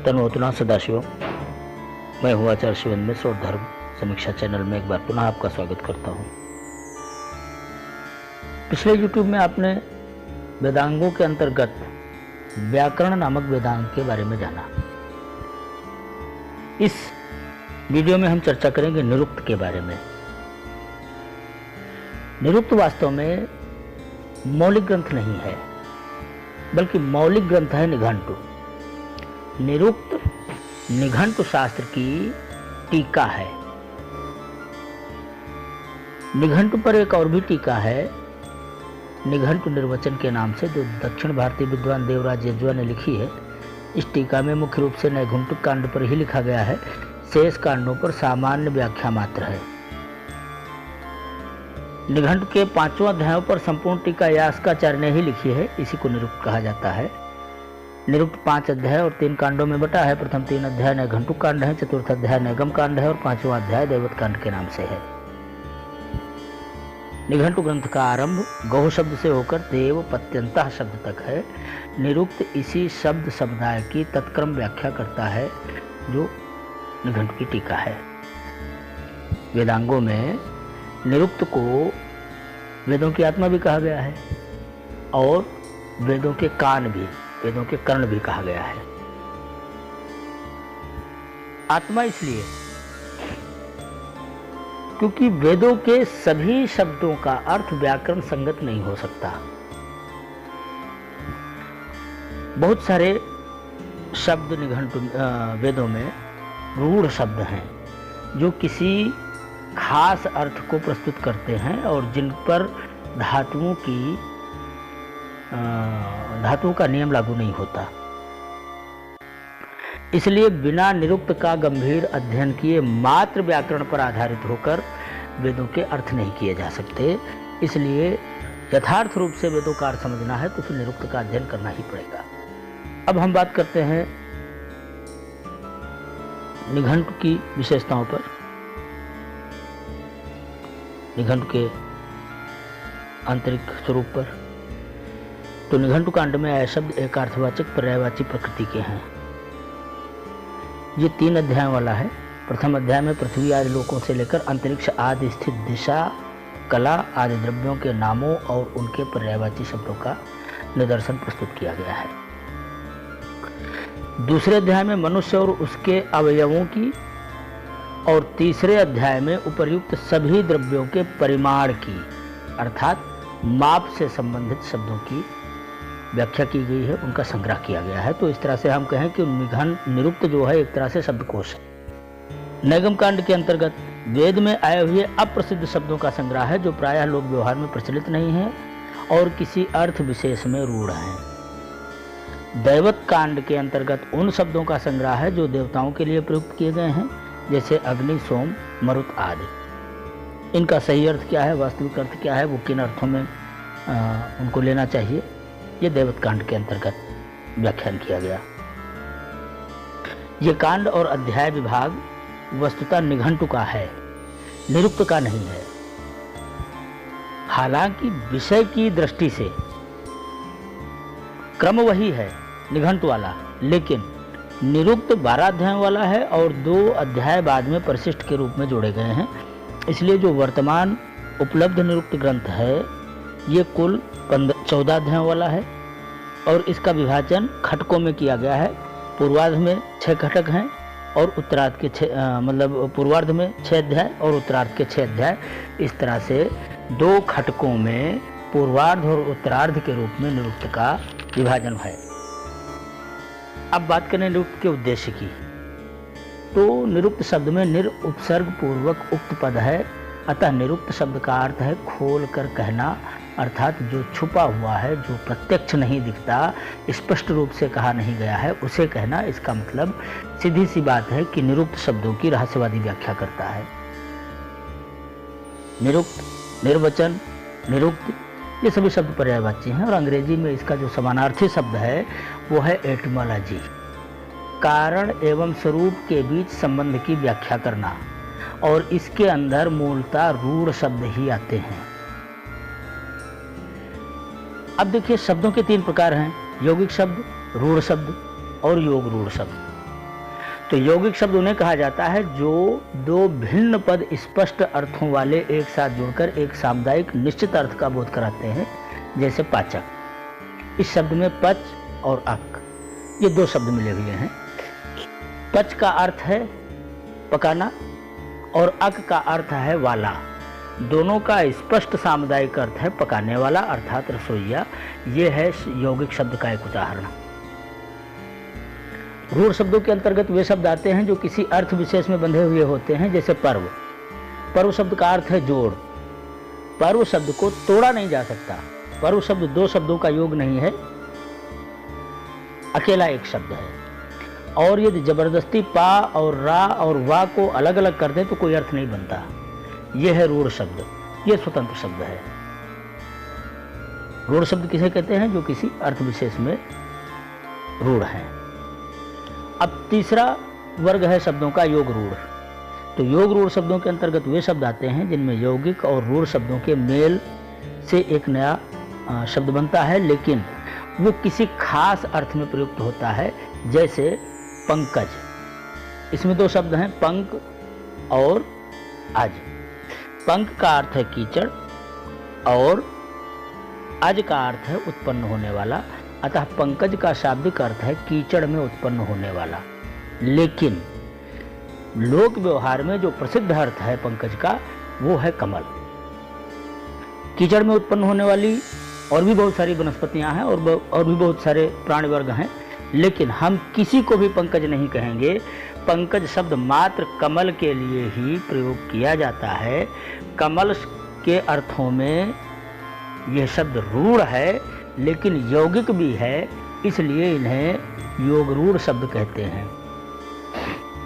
तन्वोतना सदाशिव। मैं हूँ आचार्य शिवेंद्र मिश्र और धर्म समीक्षा चैनल में एक बार पुनः आपका स्वागत करता हूँ। पिछले YouTube में आपने वेदांगों के अंतर्गत व्याकरण नामक वेदांग के बारे में जाना। इस वीडियो में हम चर्चा करेंगे निरुक्त के बारे में। निरुक्त वास्तव में मौलिक ग्रंथ नहीं है, बल्कि मौलिक ग्रंथ है निघंटु। निरुक्त निघंटु शास्त्र की टीका है। निघंटु पर एक और भी टीका है, निघंटु निर्वचन के नाम से, जो दक्षिण भारतीय विद्वान देवराज यजुआ ने लिखी है। इस टीका में मुख्य रूप से नैघंटुक कांड पर ही लिखा गया है, शेष कांडों पर सामान्य व्याख्या मात्र है। निघंटु के 5 अध्यायों पर संपूर्ण टीका यास्काचार्य ने ही लिखी है, इसी को निरुक्त कहा जाता है। निरुक्त 5 अध्याय और 3 कांडों में बटा है। प्रथम 3 अध्याय नैघंटुक कांड है, चतुर्थ अध्याय नैगम कांड है और 5वां अध्याय दैवत कांड के नाम से है। निघंटु ग्रंथ का आरंभ गौ शब्द से होकर देव पत्यंतः शब्द तक है। निरुक्त इसी शब्द समुदाय की तत्क्रम व्याख्या करता है, जो निघंटु की टीका है। वेदांगों में निरुक्त को वेदों की आत्मा भी कहा गया है और वेदों के कान भी, वेदों के कर्ण भी कहा गया है। आत्मा इसलिए क्योंकि वेदों के सभी शब्दों का अर्थ व्याकरण संगत नहीं हो सकता। बहुत सारे शब्द निघंटु वेदों में रूढ़ शब्द हैं, जो किसी खास अर्थ को प्रस्तुत करते हैं और जिन पर धातुओं का नियम लागू नहीं होता। इसलिए बिना निरुक्त का गंभीर अध्ययन किए मात्र व्याकरण पर आधारित होकर वेदों के अर्थ नहीं किए जा सकते। इसलिए यथार्थ रूप से वेदों का अर्थ समझना है तो फिर निरुक्त का अध्ययन करना ही पड़ेगा। अब हम बात करते हैं निघंटु की विशेषताओं पर। निघंटु के आंतरिक स्वरूप पर। तो निघंटु कांड में आए शब्द एक अर्थवाचक पर्यायवाची प्रकृति के हैं। ये 3 अध्यायों वाला है। प्रथम अध्याय में पृथ्वी आदि लोकों से लेकर अंतरिक्ष आदि स्थित दिशा, कला आदि द्रव्यों के नामों और उनके पर्यायवाची शब्दों का निदर्शन प्रस्तुत किया गया है। दूसरे अध्याय में मनुष्य और उसके अवयवों की, और तीसरे अध्याय में उपर्युक्त सभी द्रव्यों के परिमाण की, अर्थात माप से संबंधित शब्दों की व्याख्या की गई है, उनका संग्रह किया गया है। तो इस तरह से हम कहें कि निरुक्त जो है एक तरह से शब्दकोश है। नैगम कांड के अंतर्गत वेद में आए हुए अप्रसिद्ध शब्दों का संग्रह है, जो प्रायः लोक व्यवहार में प्रचलित नहीं है और किसी अर्थ विशेष में रूढ़ हैं। दैवत कांड के अंतर्गत उन शब्दों का संग्रह है जो देवताओं के लिए प्रयुक्त किए गए हैं, जैसे अग्नि, सोम, मरुत आदि। इनका सही अर्थ क्या है, वास्तविक अर्थ क्या है, वो किन अर्थों में उनको लेना चाहिए, ये दैवत कांड के अंतर्गत व्याख्यान किया गया। ये कांड और अध्याय विभाग वस्तुतः निघंटु का है, निरुक्त का नहीं है। हालांकि विषय की दृष्टि से क्रम वही है निघंटु वाला, लेकिन निरुक्त 12 अध्यायों वाला है और 2 अध्याय बाद में परिशिष्ट के रूप में जोड़े गए हैं। इसलिए जो वर्तमान उपलब्ध निरुक्त ग्रंथ है, ये कुल 14 अध्यायों वाला है और इसका विभाजन खटकों में किया गया है। पूर्वार्ध में 6 खटक हैं और उत्तरार्ध के 6 पूर्वार्ध में 6 अध्याय और उत्तरार्ध के 6 अध्याय। इस तरह से 2 खटकों में पूर्वार्ध और उत्तरार्ध के रूप में निरुक्त का विभाजन है। अब बात करें निरुक्त के उद्देश्य की, तो निरुक्त शब्द में निर उपसर्ग पूर्वक उक्त पद है। अतः निरुक्त शब्द का अर्थ है खोल कर कहना, अर्थात जो छुपा हुआ है, जो प्रत्यक्ष नहीं दिखता, स्पष्ट रूप से कहा नहीं गया है, उसे कहना। इसका मतलब सीधी सी बात है कि निरुक्त शब्दों की रहस्यवादी व्याख्या करता है। निरुक्त, निर्वचन, निरुक्त, ये सभी शब्द पर्यायवाची हैं और अंग्रेजी में इसका जो समानार्थी शब्द है वो है एटिमोलॉजी, कारण एवं स्वरूप के बीच संबंध की व्याख्या करना, और इसके अंदर मूलतः रूढ़ शब्द ही आते हैं। अब देखिए, शब्दों के 3 प्रकार हैं, यौगिक शब्द, रूढ़ शब्द और योग रूढ़ शब्द। तो यौगिक शब्द उन्हें कहा जाता है जो दो भिन्न पद स्पष्ट अर्थों वाले एक साथ जुड़कर एक सामुदायिक निश्चित अर्थ का बोध कराते हैं, जैसे पाचक। इस शब्द में पच और अक ये दो शब्द मिले हुए हैं। पच का अर्थ है पकाना और अक का अर्थ है वाला। दोनों का स्पष्ट सामुदायिक अर्थ है पकाने वाला अर्थात रसोइया। ये है यौगिक शब्द का एक उदाहरण। रूढ़ शब्दों के अंतर्गत वे शब्द आते हैं जो किसी अर्थ विशेष में बंधे हुए होते हैं, जैसे पर्व। पर्व शब्द का अर्थ है जोड़। पर्व शब्द को तोड़ा नहीं जा सकता। पर्व शब्द दो शब्दों का योग नहीं है, अकेला एक शब्द है। और यदि जबरदस्ती पा और रा और वा को अलग अलग कर दें तो कोई अर्थ नहीं बनता। यह है रूढ़ शब्द, यह स्वतंत्र शब्द है। रूढ़ शब्द किसे कहते हैं? जो किसी अर्थ विशेष में रूढ़ हैं। अब तीसरा वर्ग है शब्दों का योग रूढ़। तो योग रूढ़ शब्दों के अंतर्गत वे शब्द आते हैं जिनमें यौगिक और रूढ़ शब्दों के मेल से एक नया शब्द बनता है, लेकिन वो किसी खास अर्थ में प्रयुक्त होता है, जैसे पंकज। इसमें दो शब्द हैं, पंक और अज। पंक का अर्थ है कीचड़ और अज का अर्थ है उत्पन्न होने वाला। अतः पंकज का शाब्दिक अर्थ है कीचड़ में उत्पन्न होने वाला। लेकिन लोक व्यवहार में जो प्रसिद्ध अर्थ है पंकज का वो है कमल। कीचड़ में उत्पन्न होने वाली और भी बहुत सारी वनस्पतियां हैं और भी बहुत सारे प्राणी वर्ग हैं, लेकिन हम किसी को भी पंकज नहीं कहेंगे। पंकज शब्द मात्र कमल के लिए ही प्रयोग किया जाता है। कमल के अर्थों में यह शब्द रूढ़ है, लेकिन यौगिक भी है, इसलिए इन्हें योग रूढ़ शब्द कहते हैं।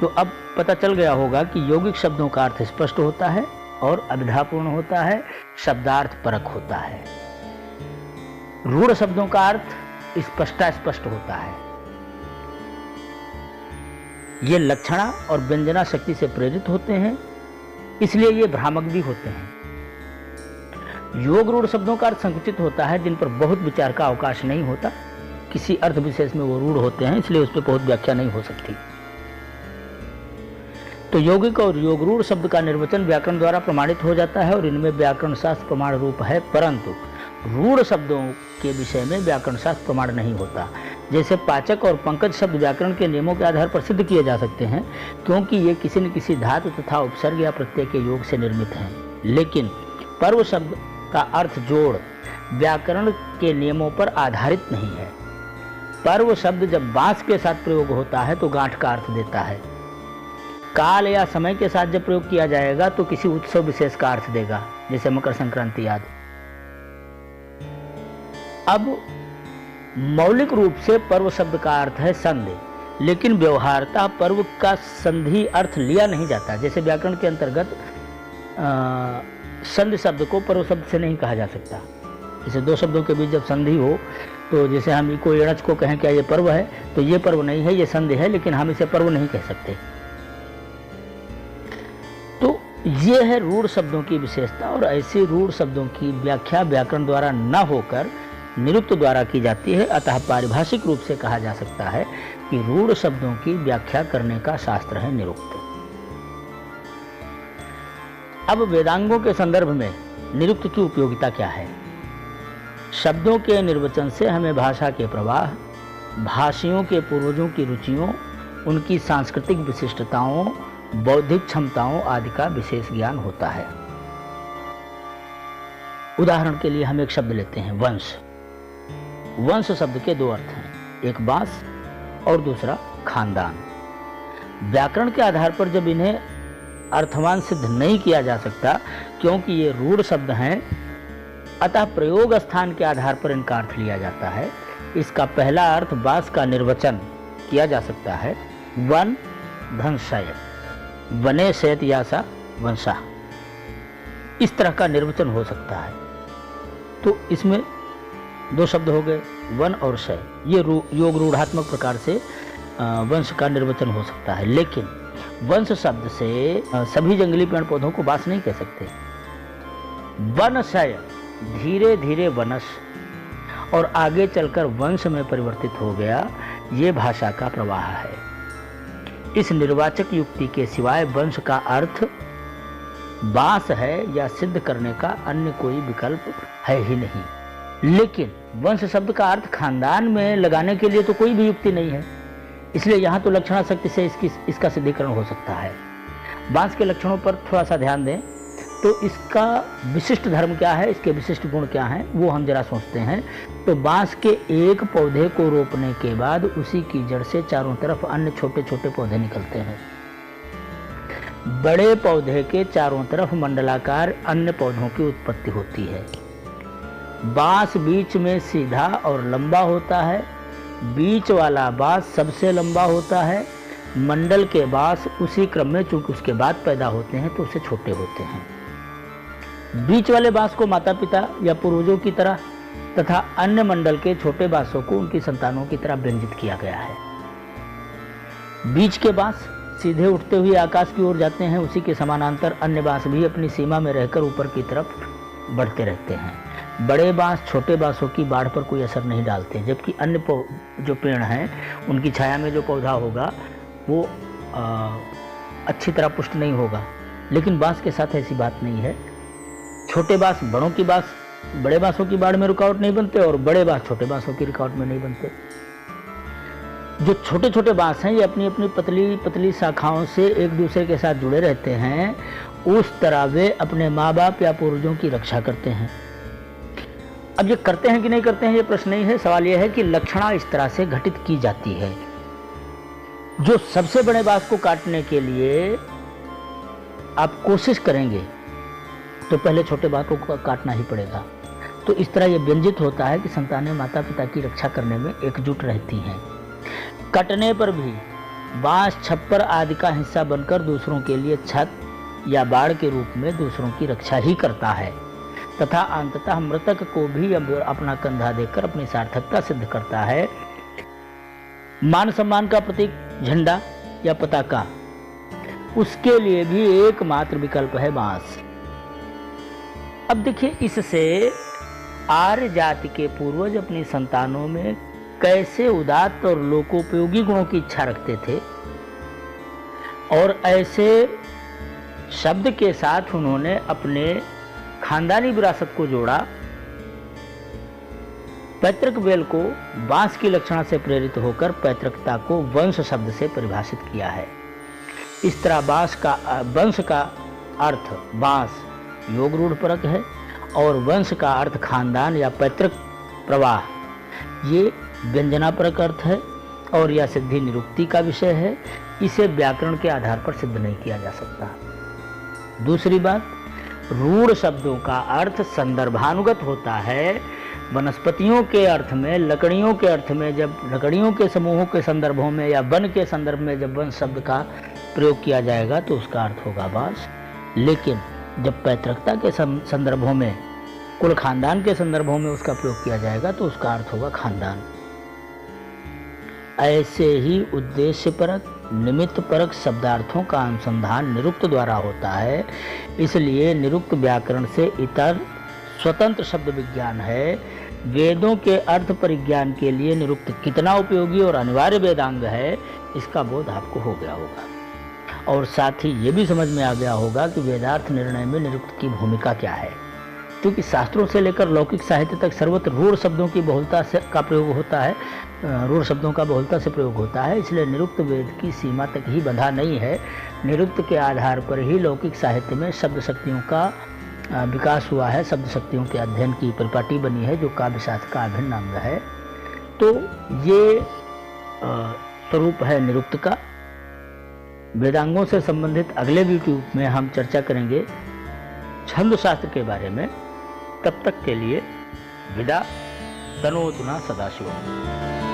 तो अब पता चल गया होगा कि यौगिक शब्दों का अर्थ स्पष्ट होता है और अभिधापूर्ण होता है, शब्दार्थ परक होता है। रूढ़ शब्दों का अर्थ स्पष्ट होता है। ये लक्षणा और व्यंजना शक्ति से प्रेरित होते हैं, इसलिए ये भ्रामक भी होते हैं। योग रूढ़ शब्दों का अर्थ संकुचित होता है, जिन पर बहुत विचार का अवकाश नहीं होता। किसी अर्थ विशेष में वो रूढ़ होते हैं, इसलिए उस पर बहुत व्याख्या नहीं हो सकती। तो यौगिक और योग रूढ़ शब्द का निर्वचन व्याकरण द्वारा प्रमाणित हो जाता है और इनमें व्याकरण शास्त्र प्रमाण रूप है, परंतु रूढ़ शब्दों के विषय में व्याकरण शास्त्र प्रमाण नहीं होता। जैसे पाचक और पंकज शब्द व्याकरण के नियमों के आधार पर सिद्ध किए जा सकते हैं, क्योंकि ये किसी न किसी धातु तथा उपसर्ग या प्रत्यय के योग से निर्मित हैं। लेकिन पर्व शब्द का अर्थ जोड़ व्याकरण के नियमों पर आधारित नहीं है। पर्व शब्द जब बांस के साथ प्रयोग होता है तो गांठ का अर्थ देता है। काल या समय के साथ जब प्रयोग किया जाएगा तो किसी उत्सव विशेष का अर्थ देगा, जैसे मकर संक्रांति आदि। अब मौलिक रूप से पर्व शब्द का अर्थ है संधि, लेकिन व्यवहारतः पर्व का संधि अर्थ लिया नहीं जाता। जैसे व्याकरण के अंतर्गत संधि शब्द को पर्व शब्द से नहीं कहा जा सकता। जैसे दो शब्दों के बीच जब संधि हो, तो जैसे हम कोई एड़च को कहें क्या ये पर्व है, तो ये पर्व नहीं है, ये संधि है, लेकिन हम इसे पर्व नहीं कह सकते। तो ये है रूढ़ शब्दों की विशेषता, और ऐसे रूढ़ शब्दों की व्याख्या व्याकरण द्वारा न होकर निरुक्त द्वारा की जाती है। अतः पारिभाषिक रूप से कहा जा सकता है कि रूढ़ शब्दों की व्याख्या करने का शास्त्र है निरुक्त। अब वेदांगों के संदर्भ में निरुक्त की उपयोगिता क्या है? शब्दों के निर्वचन से हमें भाषा के प्रवाह, भाषियों के पूर्वजों की रुचियों, उनकी सांस्कृतिक विशिष्टताओं, बौद्धिक क्षमताओं आदि का विशेष ज्ञान होता है। उदाहरण के लिए हम एक शब्द लेते हैं, वंश। वंश शब्द के दो अर्थ हैं, एक बांस और दूसरा खानदान। व्याकरण के आधार पर जब इन्हें अर्थवान सिद्ध नहीं किया जा सकता, क्योंकि ये रूढ़ शब्द हैं, अतः प्रयोग स्थान के आधार पर इनका अर्थ लिया जाता है। इसका पहला अर्थ बांस का निर्वचन किया जा सकता है, वन धनशय, वने शयत यासा वंशा, इस तरह का निर्वचन हो सकता है। तो इसमें दो शब्द हो गए, वन और शय। ये योग रूढ़ात्मक प्रकार से वंश का निर्वचन हो सकता है, लेकिन वंश शब्द से सभी जंगली पेड़ पौधों को बांस नहीं कह सकते। वनशय धीरे धीरे वनस और आगे चलकर वंश में परिवर्तित हो गया, ये भाषा का प्रवाह है। इस निर्वाचक युक्ति के सिवाय वंश का अर्थ बांस है या सिद्ध करने का अन्य कोई विकल्प है ही नहीं। लेकिन वंश शब्द का अर्थ खानदान में लगाने के लिए तो कोई भी युक्ति नहीं है, इसलिए यहाँ तो लक्षणाशक्ति से इसका सिद्धिकरण हो सकता है। बांस के लक्षणों पर थोड़ा सा ध्यान दें तो इसका विशिष्ट धर्म क्या है, इसके विशिष्ट गुण क्या हैं, वो हम जरा सोचते हैं। तो बांस के एक पौधे को रोपने के बाद उसी की जड़ से चारों तरफ अन्य छोटे छोटे पौधे निकलते हैं। बड़े पौधे के चारों तरफ मंडलाकार अन्य पौधों की उत्पत्ति होती है। बांस बीच में सीधा और लंबा होता है। बीच वाला बांस सबसे लंबा होता है। मंडल के बांस उसी क्रम में, चूंकि उसके बाद पैदा होते हैं तो उससे छोटे होते हैं। बीच वाले बांस को माता पिता या पूर्वजों की तरह तथा अन्य मंडल के छोटे बांसों को उनकी संतानों की तरह व्यंजित किया गया है। बीच के बांस सीधे उठते हुए आकाश की ओर जाते हैं, उसी के समानांतर अन्य बांस भी अपनी सीमा में रहकर ऊपर की तरफ बढ़ते रहते हैं। बड़े बांस छोटे बांसों की बाढ़ पर कोई असर नहीं डालते, जबकि अन्य जो पेड़ हैं उनकी छाया में जो पौधा होगा वो अच्छी तरह पुष्ट नहीं होगा। लेकिन बांस के साथ ऐसी बात नहीं है। छोटे बांस बड़े बांसों की बाढ़ में रुकावट नहीं बनते और बड़े बांस छोटे बांसों की रुकावट में नहीं बनते। जो छोटे छोटे बांस हैं ये अपनी अपनी पतली पतली शाखाओं से एक दूसरे के साथ जुड़े रहते हैं। उस तरह वे अपने माँ बाप या पूर्वजों की रक्षा करते हैं। अब ये करते हैं कि नहीं करते हैं ये प्रश्न नहीं है, सवाल यह है कि लक्षणा इस तरह से घटित की जाती है। जो सबसे बड़े बांस को काटने के लिए आप कोशिश करेंगे तो पहले छोटे बांस को काटना ही पड़ेगा। तो इस तरह यह व्यंजित होता है कि संतानें माता पिता की रक्षा करने में एकजुट रहती हैं। कटने पर भी बांस छप्पर आदि का हिस्सा बनकर दूसरों के लिए छत या बाड़ के रूप में दूसरों की रक्षा ही करता है तथा अंततः मृतक को भी अपना कंधा देकर अपनी सार्थकता सिद्ध करता है। मान सम्मान का प्रतीक झंडा या पताका, उसके लिए भी एकमात्र विकल्प है बांस। अब देखिए, इससे आर्य जाति के पूर्वज अपनी संतानों में कैसे उदात्त और लोकोपयोगी गुणों की इच्छा रखते थे और ऐसे शब्द के साथ उन्होंने अपने खानदानी विरासत को जोड़ा। पैतृक बेल को बांस की लक्षणा से प्रेरित होकर पैतृकता को वंश शब्द से परिभाषित किया है। इस तरह वंश का अर्थ बांस योग रूढ़ परक है और वंश का अर्थ खानदान या पैतृक प्रवाह ये व्यंजनापरक अर्थ है और यह सिद्धि निरुक्ति का विषय है। इसे व्याकरण के आधार पर सिद्ध नहीं किया जा सकता। दूसरी बात, रूढ़ शब्दों का अर्थ संदर्भानुगत होता है। वनस्पतियों के अर्थ में, लकड़ियों के अर्थ में, जब लकड़ियों के समूहों के संदर्भों में या वन के संदर्भ में जब वंश शब्द का प्रयोग किया जाएगा तो उसका अर्थ होगा बांस। लेकिन जब पैतृकता के संदर्भों में, कुल खानदान के संदर्भों में उसका प्रयोग किया जाएगा तो उसका अर्थ होगा खानदान। ऐसे ही उद्देश्य परक, निमित्त परक शब्दार्थों का अनुसंधान निरुक्त द्वारा होता है। इसलिए निरुक्त व्याकरण से इतर स्वतंत्र शब्द विज्ञान है। वेदों के अर्थ परिज्ञान के लिए निरुक्त कितना उपयोगी और अनिवार्य वेदांग है, इसका बोध आपको हो गया होगा। और साथ ही ये भी समझ में आ गया होगा कि वेदार्थ निर्णय में निरुक्त की भूमिका क्या है। क्योंकि शास्त्रों से लेकर लौकिक साहित्य तक सर्वत्र रूढ़ शब्दों की बहुलता से का प्रयोग होता है, रूढ़ शब्दों का बहुलता से प्रयोग होता है। इसलिए निरुक्त वेद की सीमा तक ही बंधा नहीं है। निरुक्त के आधार पर ही लौकिक साहित्य में शब्द शक्तियों का विकास हुआ है, शब्द शक्तियों के अध्ययन की परिपाटी बनी है, जो काव्य शास्त्र का अभिन्न अंग है। तो ये स्वरूप है निरुक्त का। वेदांगों से संबंधित अगले वीडियो में हम चर्चा करेंगे छंद शास्त्र के बारे में। तब तक के लिए विदा। तनोतु न सदाशिवम्।